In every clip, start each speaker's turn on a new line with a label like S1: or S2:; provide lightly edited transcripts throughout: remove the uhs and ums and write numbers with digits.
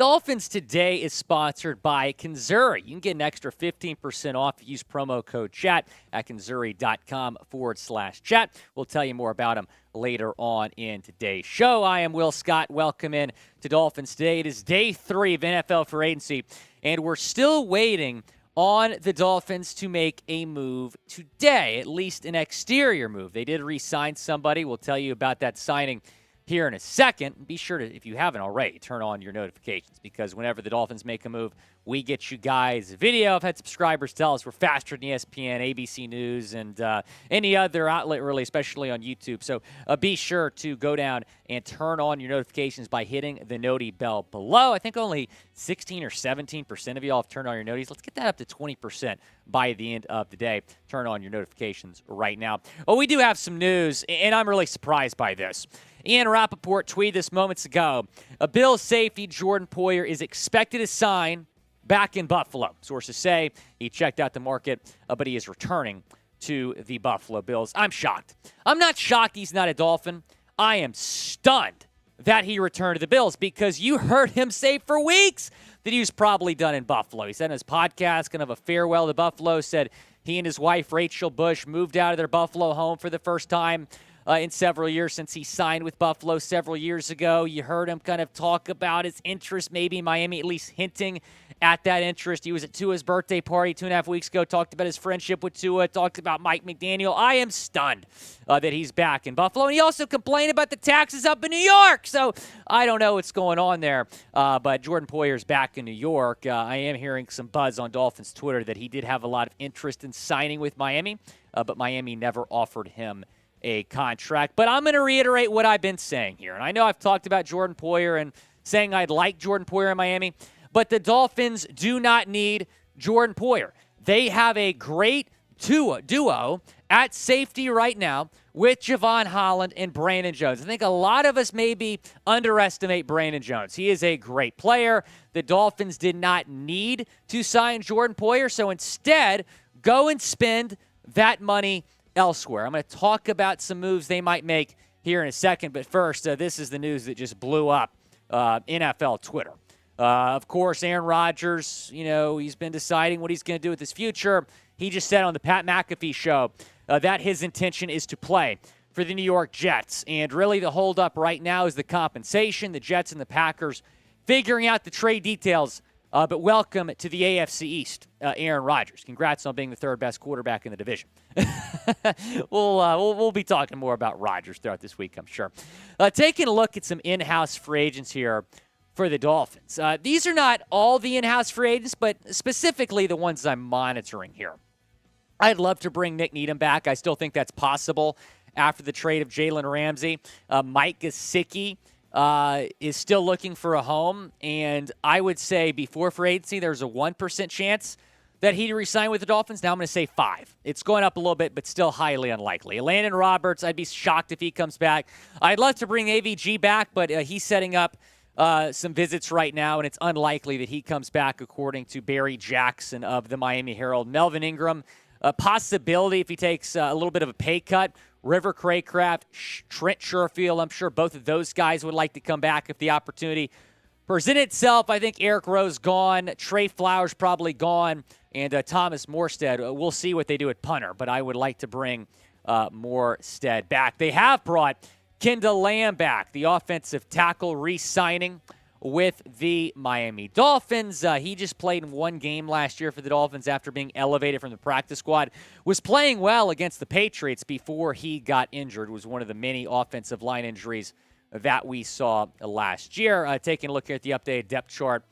S1: Dolphins Today is sponsored by Kenzuri. You can get an extra 15% off. Use promo code CHAT at kenzuri.com/chat. We'll tell you more about them later on in today's show. I am Will Scott. Welcome in to Dolphins Today. It is day 3 of NFL free agency, and we're still waiting on the Dolphins to make a move today, at least an exterior move. They did re-sign somebody. We'll tell you about that signing here in a second. Be sure to, if you haven't already, turn on your notifications, because whenever the Dolphins make a move, we get you guys video. I've had subscribers tell us we're faster than ESPN, ABC News, and any other outlet, really, especially on YouTube. So be sure to go down and turn on your notifications by hitting the noti bell below. I think only 16 or 17% of y'all have turned on your noties. Let's get that up to 20% by the end of the day. Turn on your notifications right now. Oh, we do have some news, and I'm really surprised by this. Ian Rappaport tweeted this moments ago. A Bills safety, Jordan Poyer, is expected to sign back in Buffalo. Sources say he checked out the market, but he is returning to the Buffalo Bills. I'm shocked. I'm not shocked he's not a Dolphin. I am stunned that he returned to the Bills, because you heard him say for weeks that he was probably done in Buffalo. He said in his podcast, kind of a farewell to Buffalo, said he and his wife, Rachel Bush, moved out of their Buffalo home for the first time in several years since he signed with Buffalo several years ago. You heard him kind of talk about his interest, maybe in Miami, at least hinting at that interest. He was at Tua's birthday party 2.5 weeks ago, talked about his friendship with Tua, talked about Mike McDaniel. I am stunned that he's back in Buffalo. And he also complained about the taxes up in New York. So I don't know what's going on there. But Jordan Poyer's back in New York. I am hearing some buzz on Dolphins Twitter that he did have a lot of interest in signing with Miami, but Miami never offered him a contract. But I'm going to reiterate what I've been saying here. And I know I've talked about Jordan Poyer and saying I'd like Jordan Poyer in Miami, but the Dolphins do not need Jordan Poyer. They have a great duo at safety right now with Javon Holland and Brandon Jones. I think a lot of us maybe underestimate Brandon Jones. He is a great player. The Dolphins did not need to sign Jordan Poyer, so instead, go and spend that money elsewhere. I'm going to talk about some moves they might make here in a second, but first, this is the news that just blew up NFL Twitter. Of course, Aaron Rodgers, he's been deciding what he's going to do with his future. He just said on the Pat McAfee show that his intention is to play for the New York Jets, and really the holdup right now is the compensation. The Jets and the Packers figuring out the trade details. But welcome to the AFC East, Aaron Rodgers. Congrats on being the third best quarterback in the division. We'll be talking more about Rodgers throughout this week, I'm sure. Taking a look at some in-house free agents here for the Dolphins. These are not all the in-house free agents, but specifically the ones I'm monitoring here. I'd love to bring Nick Needham back. I still think that's possible after the trade of Jalen Ramsey. Mike Gesicki is still looking for a home, and I would say before free agency, there's a 1% chance that he'd resign with the Dolphins. Now I'm going to say 5. It's going up a little bit, but still highly unlikely. Landon Roberts, I'd be shocked if he comes back. I'd love to bring AVG back, but he's setting up some visits right now, and it's unlikely that he comes back, according to Barry Jackson of the Miami Herald. Melvin Ingram, a possibility if he takes a little bit of a pay cut. River Craycraft, Trent Sherfield, I'm sure both of those guys would like to come back if the opportunity presented itself. I think Eric Rowe's gone. Trey Flowers probably gone. And Thomas Morstead, we'll see what they do at punter, but I would like to bring Morstead back. They have brought Kendall Lamm back, the offensive tackle, re-signing with the Miami Dolphins. He just played in one game last year for the Dolphins after being elevated from the practice squad. Was playing well against the Patriots before he got injured. Was one of the many offensive line injuries that we saw last year. Taking a look here at the updated depth chart,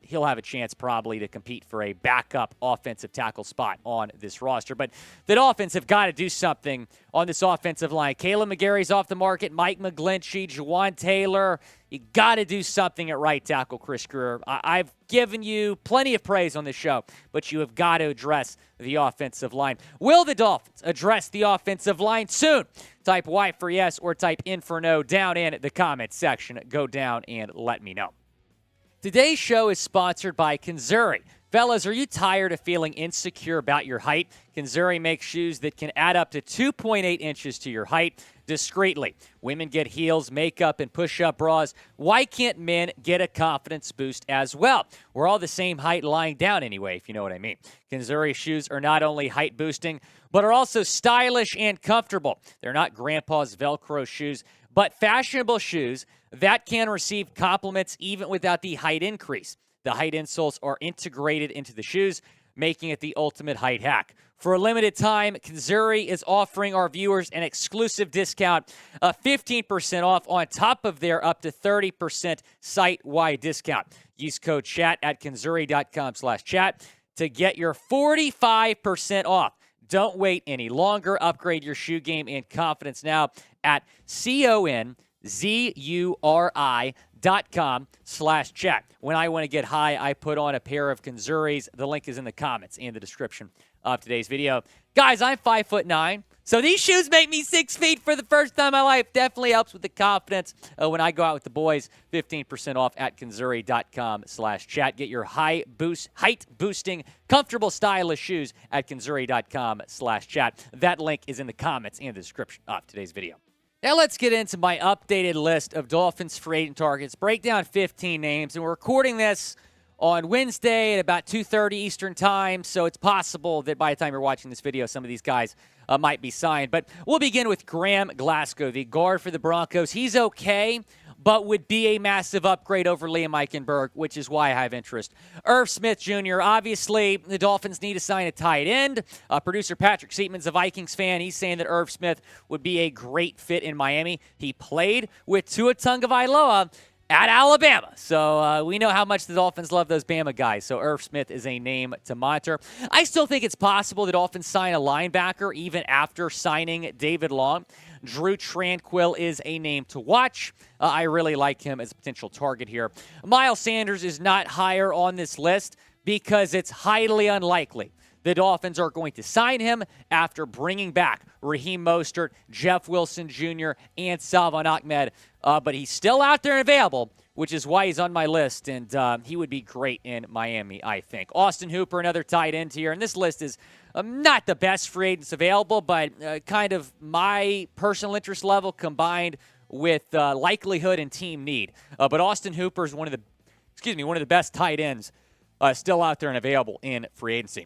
S1: he'll have a chance probably to compete for a backup offensive tackle spot on this roster. But the Dolphins have got to do something on this offensive line. Caleb McGarry's off the market. Mike McGlinchey, Juwan Taylor. You got to do something at right tackle, Chris Greer. I've given you plenty of praise on this show, but you have got to address the offensive line. Will the Dolphins address the offensive line soon? Type Y for yes or type in for no down in the comments section. Go down and let me know. Today's show is sponsored by Kenzuri. Fellas, are you tired of feeling insecure about your height? Kenzuri makes shoes that can add up to 2.8 inches to your height discreetly. Women get heels, makeup, and push-up bras. Why can't men get a confidence boost as well? We're all the same height lying down anyway, if you know what I mean. Kenzuri shoes are not only height boosting, but are also stylish and comfortable. They're not grandpa's Velcro shoes, but fashionable shoes that can receive compliments even without the height increase. The height insoles are integrated into the shoes, making it the ultimate height hack. For a limited time, Kenzuri is offering our viewers an exclusive discount of 15% off on top of their up to 30% site-wide discount. Use code CHAT at kenzuri.com/chat to get your 45% off. Don't wait any longer. Upgrade your shoe game and confidence now at KONZURI.com/chat. When I want to get high, I put on a pair of Kenzuris. The link is in the comments and the description of today's video. Guys, I'm 5'9", so these shoes make me 6 feet for the first time in my life. Definitely helps with the confidence when I go out with the boys. 15% off at Kenzuri.com/chat. Get your height-boosting, comfortable, stylish shoes at Kenzuri.com/chat. That link is in the comments and the description of today's video. Now let's get into my updated list of Dolphins free agent targets. Break down 15 names, and we're recording this on Wednesday at about 2:30 Eastern time, so it's possible that by the time you're watching this video, some of these guys might be signed. But we'll begin with Graham Glasgow, the guard for the Broncos. He's okay, but would be a massive upgrade over Liam Eichenberg, which is why I have interest. Irv Smith Jr., obviously, the Dolphins need to sign a tight end. Producer Patrick Seatman's a Vikings fan. He's saying that Irv Smith would be a great fit in Miami. He played with Tua Tagovailoa at Alabama. So we know how much the Dolphins love those Bama guys. So Irv Smith is a name to monitor. I still think it's possible the Dolphins sign a linebacker even after signing David Long. Drue Tranquill is a name to watch. I really like him as a potential target here. Miles Sanders is not higher on this list because it's highly unlikely the Dolphins are going to sign him after bringing back Raheem Mostert, Jeff Wilson Jr., and Salvon Ahmed. But he's still out there and available, which is why he's on my list, and he would be great in Miami, I think. Austin Hooper, another tight end here, and this list is not the best free agents available, but kind of my personal interest level combined with likelihood and team need. But Austin Hooper is one of the best tight ends still out there and available in free agency.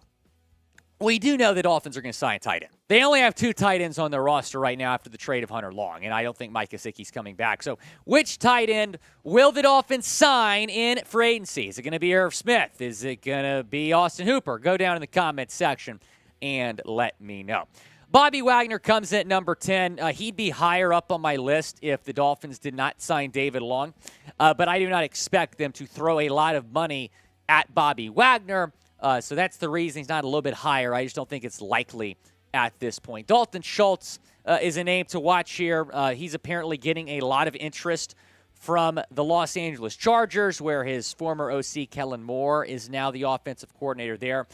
S1: We do know the Dolphins are going to sign a tight end. They only have 2 tight ends on their roster right now after the trade of Hunter Long, and I don't think Mike Gesicki's coming back. So which tight end will the Dolphins sign in free agency? Is it going to be Irv Smith? Is it going to be Austin Hooper? Go down in the comments section and let me know. Bobby Wagner comes in at number 10. He'd be higher up on my list if the Dolphins did not sign David Long, but I do not expect them to throw a lot of money at Bobby Wagner. So that's the reason he's not a little bit higher. I just don't think it's likely at this point. Dalton Schultz is a name to watch here. He's apparently getting a lot of interest from the Los Angeles Chargers, where his former OC, Kellen Moore, is now the offensive coordinator there.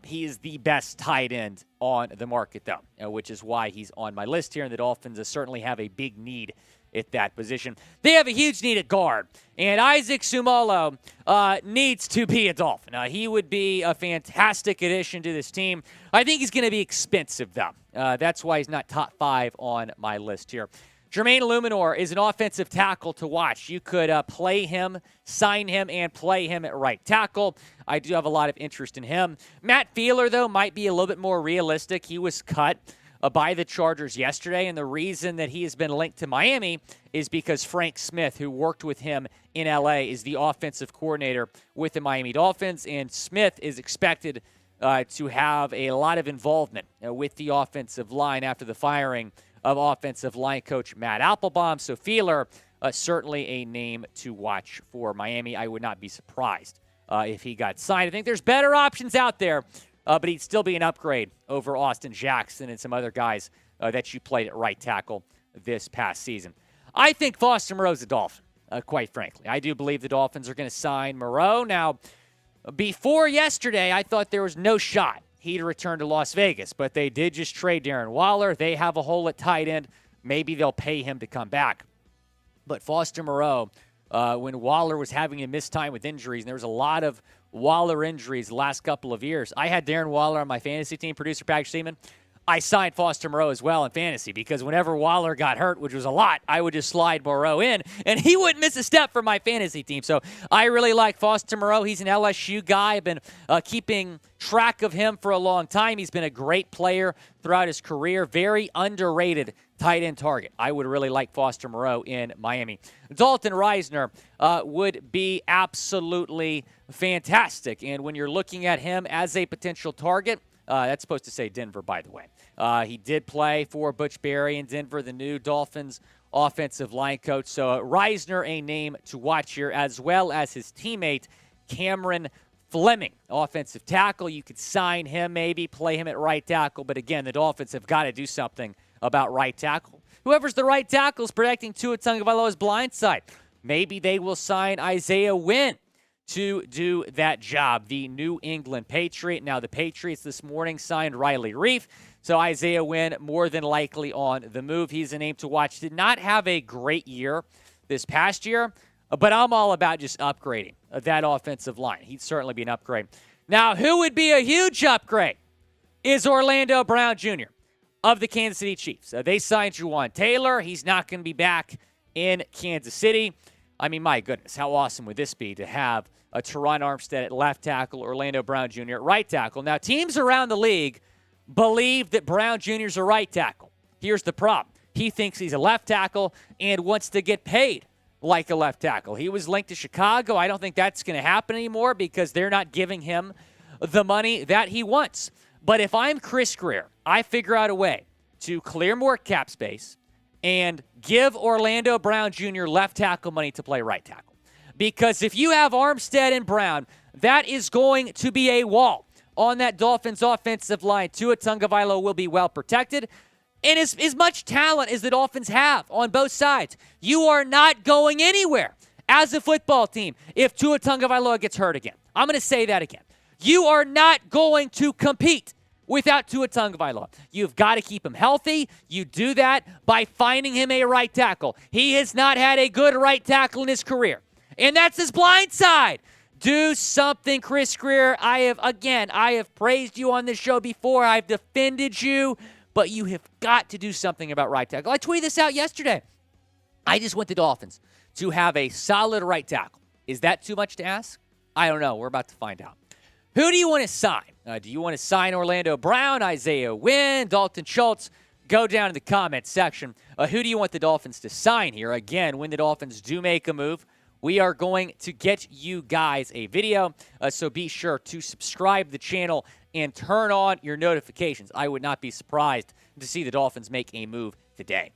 S1: He is the best tight end on the market, though, which is why he's on my list here. And the Dolphins certainly have a big need at that position. They have a huge need at guard, and Isaac Seamulo needs to be a Dolphin. He would be a fantastic addition to this team. I think he's going to be expensive, though. That's why he's not top 5 on my list here. Jermaine Eleumanor is an offensive tackle to watch. You could play him, sign him, and play him at right tackle. I do have a lot of interest in him. Matt Feiler, though, might be a little bit more realistic. He was cut by the Chargers yesterday, and the reason that he has been linked to Miami is because Frank Smith, who worked with him in L.A., is the offensive coordinator with the Miami Dolphins, and Smith is expected to have a lot of involvement with the offensive line after the firing of offensive line coach Matt Applebaum. So Feiler, certainly a name to watch for Miami. I would not be surprised if he got signed. I think there's better options out there, but he'd still be an upgrade over Austin Jackson and some other guys that you played at right tackle this past season. I think Foster Moreau's a Dolphin, quite frankly. I do believe the Dolphins are going to sign Moreau. Now, before yesterday, I thought there was no shot he'd return to Las Vegas, but they did just trade Darren Waller. They have a hole at tight end. Maybe they'll pay him to come back. But Foster Moreau, when Waller was having to miss time with injuries, and there was a lot of Waller injuries the last couple of years. I had Darren Waller on my fantasy team, producer Patrick Seaman. I signed Foster Moreau as well in fantasy because whenever Waller got hurt, which was a lot, I would just slide Moreau in, and he wouldn't miss a step for my fantasy team. So I really like Foster Moreau. He's an LSU guy. I've been keeping track of him for a long time. He's been a great player throughout his career. Very underrated tight end target. I would really like Foster Moreau in Miami. Dalton Risner would be absolutely fantastic. And when you're looking at him as a potential target, that's supposed to say Denver, by the way. He did play for Butch Barry in Denver, the new Dolphins offensive line coach. So Risner, a name to watch here, as well as his teammate, Cameron Fleming, offensive tackle. You could sign him, maybe play him at right tackle. But again, the Dolphins have got to do something about right tackle. Whoever's the right tackle is protecting Tua Tagovailoa's blind side. Maybe they will sign Isaiah Wynn to do that job, the New England Patriot. Now, the Patriots this morning signed Riley Reif, so Isaiah Wynn more than likely on the move. He's a name to watch. Did not have a great year this past year, but I'm all about just upgrading that offensive line. He'd certainly be an upgrade. Now, who would be a huge upgrade is Orlando Brown Jr. of the Kansas City Chiefs. They signed Juwan Taylor. He's not going to be back in Kansas City. I mean, my goodness, how awesome would this be to have a Terron Armstead at left tackle, Orlando Brown Jr. at right tackle. Now, teams around the league believe that Brown Jr. is a right tackle. Here's the problem. He thinks he's a left tackle and wants to get paid like a left tackle. He was linked to Chicago. I don't think that's going to happen anymore because they're not giving him the money that he wants. But if I'm Chris Greer, I figure out a way to clear more cap space and give Orlando Brown Jr. left tackle money to play right tackle. Because if you have Armstead and Brown, that is going to be a wall on that Dolphins offensive line. Tua Tagovailoa will be well protected. And as much talent as the Dolphins have on both sides, you are not going anywhere as a football team if Tua Tagovailoa gets hurt again. I'm going to say that again. You are not going to compete without Tua Tagovailoa. You've got to keep him healthy. You do that by finding him a right tackle. He has not had a good right tackle in his career. And that's his blind side. Do something, Chris Greer. I have praised you on this show before. I've defended you, but you have got to do something about right tackle. I tweeted this out yesterday. I just want the Dolphins to have a solid right tackle. Is that too much to ask? I don't know. We're about to find out. Who do you want to sign? Do you want to sign Orlando Brown, Isaiah Wynn, Dalton Schultz? Go down in the comments section. Who do you want the Dolphins to sign here? Again, when the Dolphins do make a move, we are going to get you guys a video, so be sure to subscribe to the channel and turn on your notifications. I would not be surprised to see the Dolphins make a move today.